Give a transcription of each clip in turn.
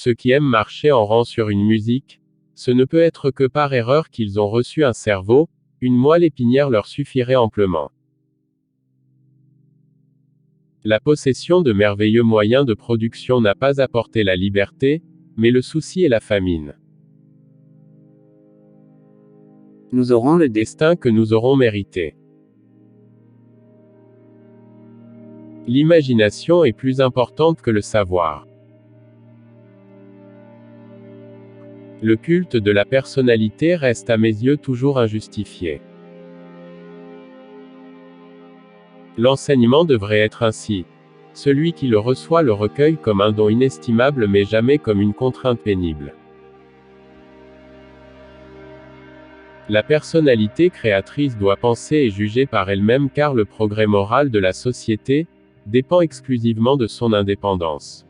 Ceux qui aiment marcher en rang sur une musique, ce ne peut être que par erreur qu'ils ont reçu un cerveau, une moelle épinière leur suffirait amplement. La possession de merveilleux moyens de production n'a pas apporté la liberté, mais le souci et la famine. Nous aurons le destin que nous aurons mérité. L'imagination est plus importante que le savoir. Le culte de la personnalité reste à mes yeux toujours injustifié. L'enseignement devrait être ainsi. Celui qui le reçoit le recueille comme un don inestimable mais jamais comme une contrainte pénible. La personnalité créatrice doit penser et juger par elle-même car le progrès moral de la société dépend exclusivement de son indépendance.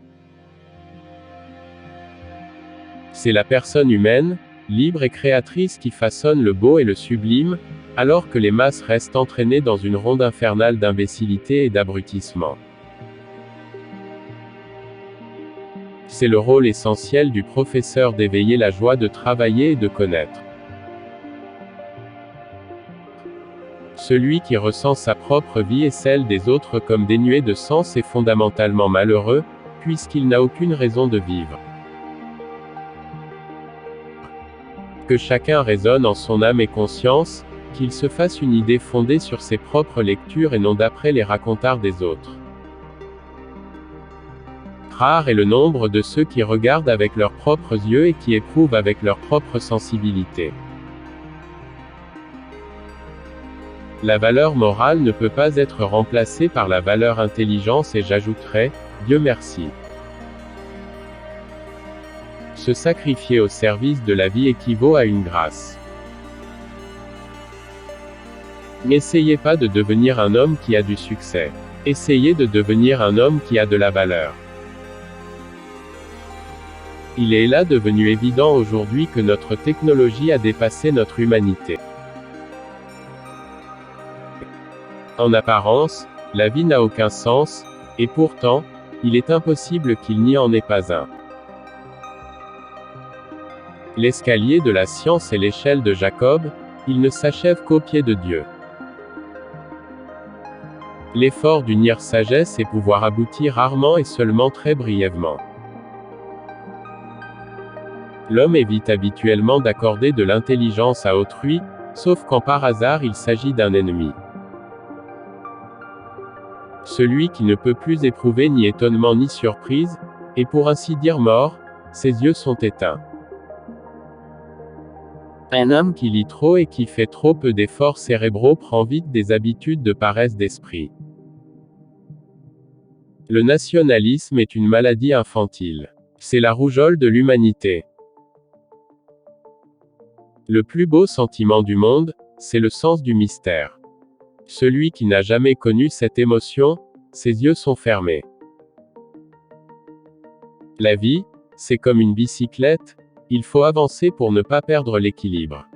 C'est la personne humaine, libre et créatrice qui façonne le beau et le sublime, alors que les masses restent entraînées dans une ronde infernale d'imbécilité et d'abrutissement. C'est le rôle essentiel du professeur d'éveiller la joie de travailler et de connaître. Celui qui ressent sa propre vie et celle des autres comme dénuée de sens est fondamentalement malheureux, puisqu'il n'a aucune raison de vivre. Que chacun raisonne en son âme et conscience, qu'il se fasse une idée fondée sur ses propres lectures et non d'après les racontars des autres. Rare est le nombre de ceux qui regardent avec leurs propres yeux et qui éprouvent avec leur propre sensibilité. La valeur morale ne peut pas être remplacée par la valeur intelligence et j'ajouterais, Dieu merci. Se sacrifier au service de la vie équivaut à une grâce. N'essayez pas de devenir un homme qui a du succès. Essayez de devenir un homme qui a de la valeur. Il est là devenu évident aujourd'hui que notre technologie a dépassé notre humanité. En apparence, la vie n'a aucun sens, et pourtant, il est impossible qu'il n'y en ait pas un. L'escalier de la science est l'échelle de Jacob, il ne s'achève qu'au pied de Dieu. L'effort d'unir sagesse et pouvoir aboutit rarement et seulement très brièvement. L'homme évite habituellement d'accorder de l'intelligence à autrui, sauf quand par hasard il s'agit d'un ennemi. Celui qui ne peut plus éprouver ni étonnement ni surprise, est pour ainsi dire mort, ses yeux sont éteints. Un homme qui lit trop et qui fait trop peu d'efforts cérébraux prend vite des habitudes de paresse d'esprit. Le nationalisme est une maladie infantile. C'est la rougeole de l'humanité. Le plus beau sentiment du monde, c'est le sens du mystère. Celui qui n'a jamais connu cette émotion, ses yeux sont fermés. La vie, c'est comme une bicyclette, il faut avancer pour ne pas perdre l'équilibre.